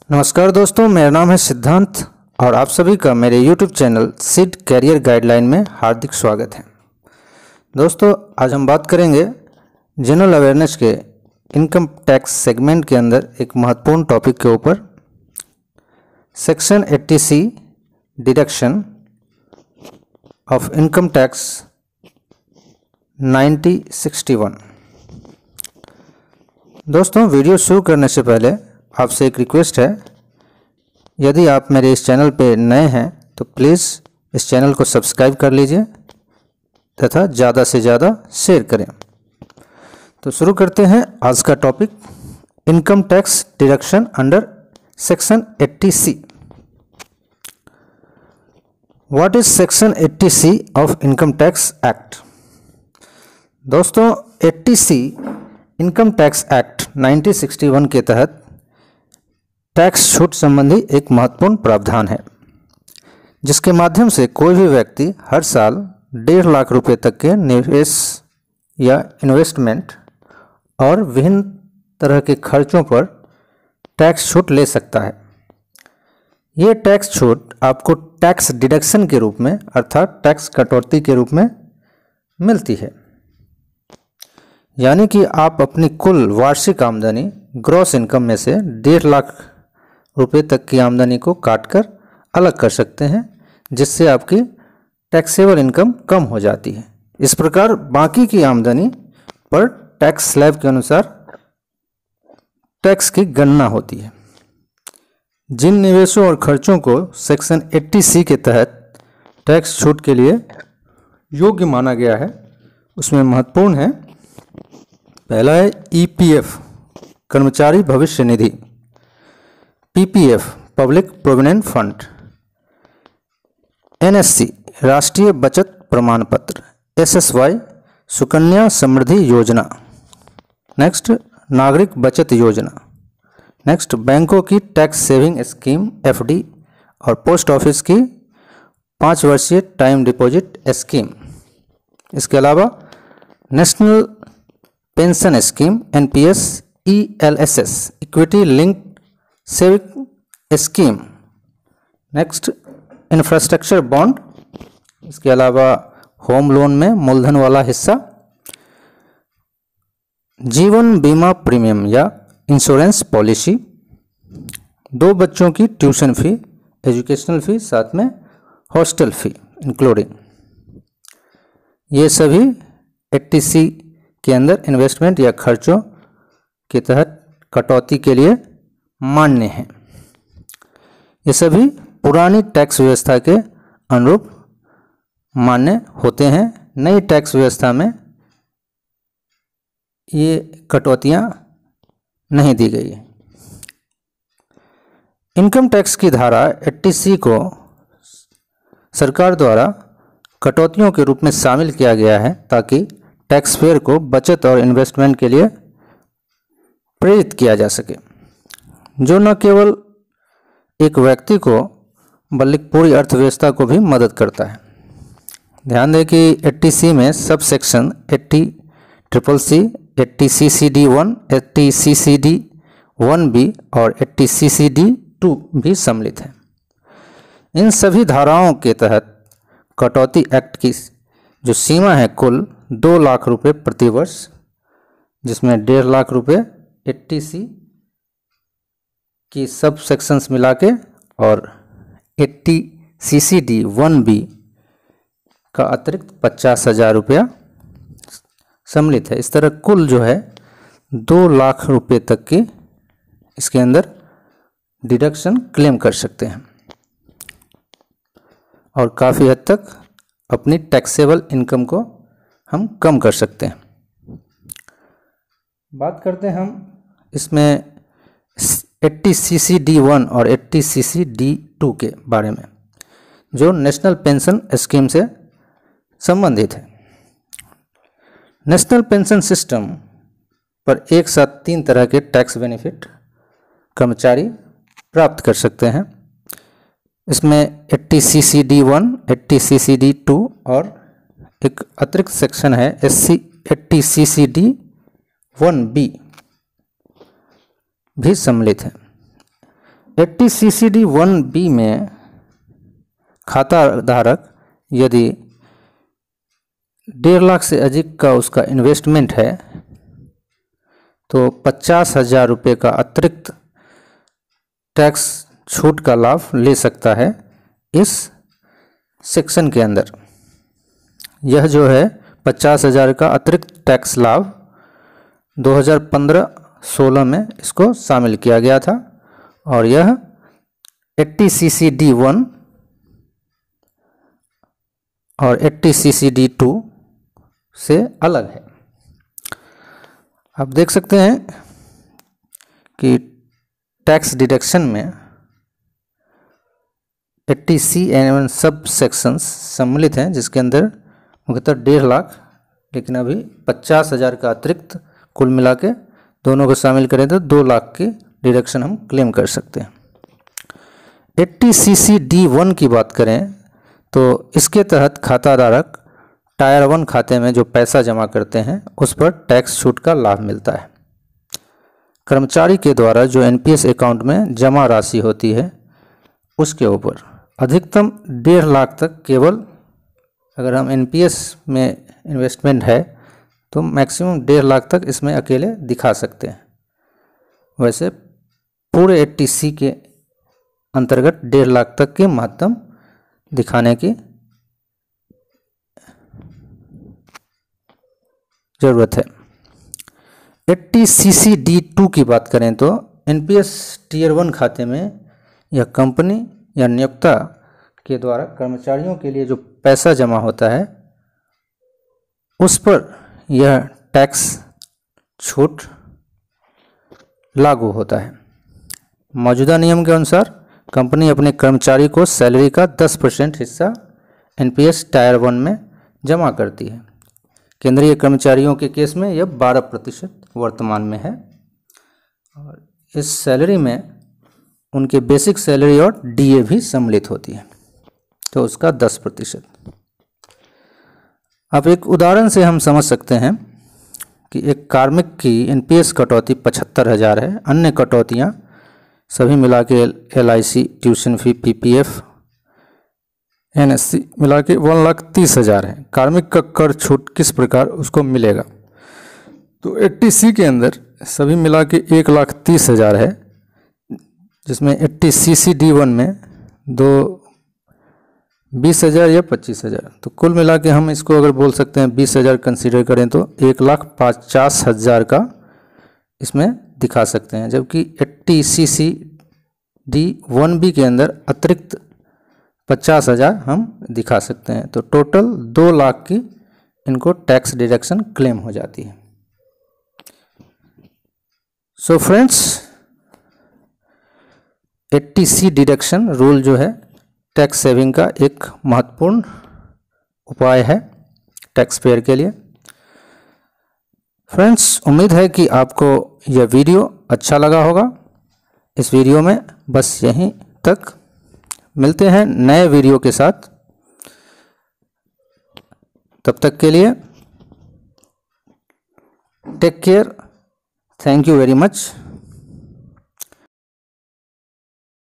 नमस्कार दोस्तों, मेरा नाम है सिद्धांत और आप सभी का मेरे YouTube channel Sid career guideline में हार्दिक स्वागत है। दोस्तों, आज हम बात करेंगे जनरल अवेयरनेस के इनकम टैक्स सेगमेंट के अंदर एक महत्वपूर्ण टॉपिक के ऊपर, section 80C deduction of income tax 9061। दोस्तों, वीडियो शुरू करने से पहले आपसे एक रिक्वेस्ट है, यदि आप मेरे इस चैनल पे नए हैं तो प्लीज़ इस चैनल को सब्सक्राइब कर लीजिए तथा ज़्यादा से ज़्यादा शेयर करें। तो शुरू करते हैं आज का topic, income tax deduction under section 80C। What is section 80C of income tax act? दोस्तों, 80C इनकम टैक्स एक्ट 1961 के तहत टैक्स छूट संबंधी एक महत्वपूर्ण प्रावधान है, जिसके माध्यम से कोई भी व्यक्ति हर साल 1.5 लाख रुपए तक के निवेश या इन्वेस्टमेंट और विभिन्न तरह के खर्चों पर टैक्स छूट ले सकता है। ये टैक्स छूट आपको टैक्स डिडक्शन के रूप में अर्थात टैक्स कटौती के रूप में मिलती है, यानी कि आप अपनी कुल वार्षिक आमदनी ग्रॉस इनकम में से 1.5 लाख रुपए तक की आमदनी को काटकर अलग कर सकते हैं, जिससे आपकी टैक्सेबल इनकम कम हो जाती है। इस प्रकार बाकी की आमदनी पर टैक्स स्लैब के अनुसार टैक्स की गणना होती है। जिन निवेशों और खर्चों को सेक्शन 80C के तहत टैक्स छूट के लिए योग्य माना गया है, उसमें महत्वपूर्ण है, पहला है EPF कर्मचारी भविष्य निधि, PPF public provident fund, NSC राष्ट्रीय बचत प्रमाण पत्र, SSY सुकन्या समृद्धि योजना, नेक्स्ट नागरिक बचत योजना, नेक्स्ट बैंकों की टैक्स सेविंग स्कीम FD और पोस्ट ऑफिस की 5 वर्षीय टाइम डिपॉजिट स्कीम। इसके अलावा national pension scheme NPS, ELSS equity linked saving scheme, next infrastructure bond, इसके अलावा होम लोन में मूलधन वाला हिस्सा, जीवन बीमा प्रीमियम या इंश्योरेंस पॉलिसी, 2 बच्चों की ट्यूशन फी, एजुकेशनल फी, साथ में हॉस्टल फी इंक्लूडिंग। ये सभी 80C के अंदर इन्वेस्टमेंट या खर्चों के तहत कटौती के लिए मान्य हैं। ये सभी पुरानी टैक्स व्यवस्था के अनुरूप मान्य होते हैं। नई टैक्स व्यवस्था में ये कटौतियां नहीं दी गई है। इनकम टैक्स की धारा 80C को सरकार द्वारा कटौतियों के रूप में शामिल किया गया है, ताकि टैक्स पेयर को बचत और इन्वेस्टमेंट के लिए प्रेरित किया जा सके, जो न केवल एक व्यक्ति को बल्कि पूरी अर्थव्यवस्था को भी मदद करता है। ध्यान दें कि 80C में sub section 80CCC, 80CCD1, 80CCD1B और 80CCD2 भी सम्मिलित है। इन सभी धाराओं के तहत कटौती एक्ट की जो सीमा है कुल 2 लाख रुपए प्रति वर्ष, जिसमें 1.5 लाख रुपए 80C की सब सेक्शंस मिला के और 80CCD1B का अतिरिक्त 50,000 रुपया सम्मिलित है। इस तरह कुल जो है 2 लाख रुपए तक की इसके अंदर डिडक्शन क्लेम कर सकते हैं और काफ़ी हद तक अपनी टैक्सेबल इनकम को हम कम कर सकते हैं। बात करते हैं हम इसमें 80CCD1 और 80CCD2 के बारे में, जो नेशनल पेंशन स्कीम से संबंधित है। नेशनल पेंशन सिस्टम पर एक साथ 3 तरह के टैक्स बेनिफिट कर्मचारी प्राप्त कर सकते हैं। इसमें 80CCD1, 80CCD2 और एक अतिरिक्त सेक्शन है 80CCD1B भी सम्मिलित है। 80 CCD 1B में खाता धारक यदि 1.5 लाख से अधिक का उसका इन्वेस्टमेंट है तो 50,000 रुपये का अतिरिक्त टैक्स छूट का लाभ ले सकता है इस सेक्शन के अंदर। यह जो है 50,000 का अतिरिक्त टैक्स लाभ 2015-16 में इसको शामिल किया गया था और यह 80 CCD 1 और 80 CCD 2 से अलग है। आप देख सकते हैं कि टैक्स डिडक्शन में 80C एंड सब सेक्शंस सम्मिलित हैं, जिसके अंदर मुख्यतः 1.5 लाख, लेकिन अभी 50,000 का अतिरिक्त कुल मिला के दोनों को शामिल करें तो 2 लाख की डिडक्शन हम क्लेम कर सकते हैं। 80 CCD 1 की बात करें तो इसके तहत खाता धारक टायर 1 खाते में जो पैसा जमा करते हैं उस पर टैक्स छूट का लाभ मिलता है। कर्मचारी के द्वारा जो NPS अकाउंट में जमा राशि होती है उसके ऊपर अधिकतम 1.5 लाख तक केवल, अगर हम NPS में इन्वेस्टमेंट है तो मैक्सिमम 1.5 लाख तक इसमें अकेले दिखा सकते हैं। वैसे पूरे 80C के अंतर्गत 1.5 लाख तक की महत्तम दिखाने की ज़रूरत है। 80 CCD 2 की बात करें तो NPS Tier 1 खाते में यह कंपनी या नियोक्ता के द्वारा कर्मचारियों के लिए जो पैसा जमा होता है उस पर यह टैक्स छूट लागू होता है। मौजूदा नियम के अनुसार कंपनी अपने कर्मचारी को सैलरी का 10% हिस्सा NPS Tier 1 में जमा करती है। केंद्रीय कर्मचारियों के केस में यह 12% वर्तमान में है और इस सैलरी में उनके बेसिक सैलरी और DA भी सम्मिलित होती है, तो उसका 10%। अब एक उदाहरण से हम समझ सकते हैं कि एक कार्मिक की NPS कटौती 75,000 है, अन्य कटौतियाँ सभी मिला के LIC, tuition fee, PPF, NSC मिला के 1,30,000 है। कार्मिक का कर छूट किस प्रकार उसको मिलेगा? तो 80C के अंदर सभी मिला के 1,30,000 है, जिसमें 80 CCD 1 में 20,000 या 25,000, तो कुल मिला के हम इसको अगर बोल सकते हैं 20,000 कंसीडर करें तो 1,50,000 का इसमें दिखा सकते हैं। जबकि 80 CCD 1B के अंदर अतिरिक्त 50,000 हम दिखा सकते हैं, तो टोटल 2 लाख की इनको टैक्स डिडक्शन क्लेम हो जाती है। So friends, 80C deduction rule जो है टैक्स सेविंग का एक महत्वपूर्ण उपाय है टैक्स पेयर के लिए। फ्रेंड्स, उम्मीद है कि आपको यह वीडियो अच्छा लगा होगा। इस वीडियो में बस यहीं तक, मिलते हैं नए वीडियो के साथ। तब तक के लिए take care, thank you very much.